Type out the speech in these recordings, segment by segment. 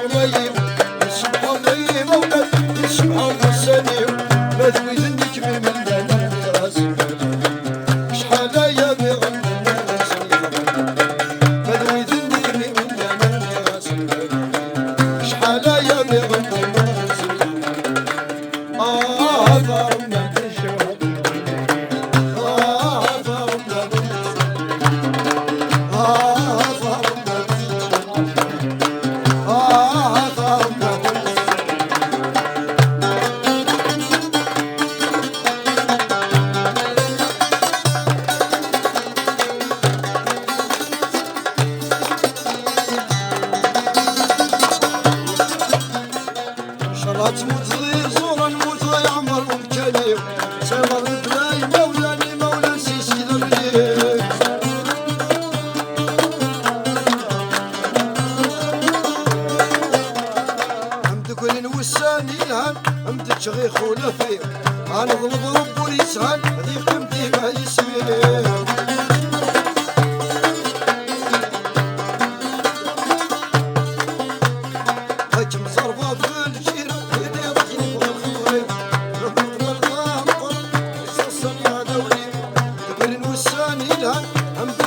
غليم يسمح غليم أولاد يسمح غسانيم مذوي ذنك من دانا راسي شحال يا بغنى مذوي ذنك من دانا راسي شحال يا بغنى ضربنا بالشوق ضربنا تموت غير زورا نموت غير عمر ومكاني سامر البلاي مولاني مولا سيسي ذريك عمدك وين وساني الهان عمدك شغي خولا فيه انا ضرب ربو يسهل هذي قيمتي ما يسويه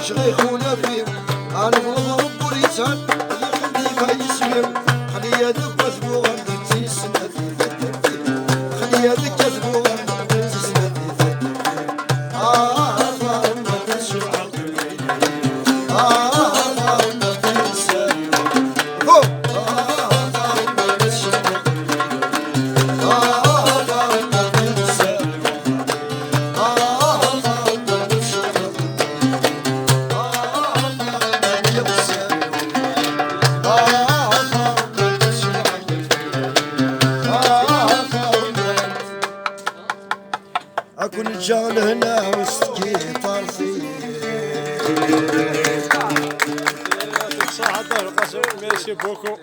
شغيخ ولا فيه انا والله رب ريسان اللي خلي ما يسمير خلي يدك مسبوغه تنسي سنتي خلي يدك مسبوغه تنسي سنتي ما تشوع ما تنسى أكون الجغل هنا وسطكي طرفي ميرسي بوكو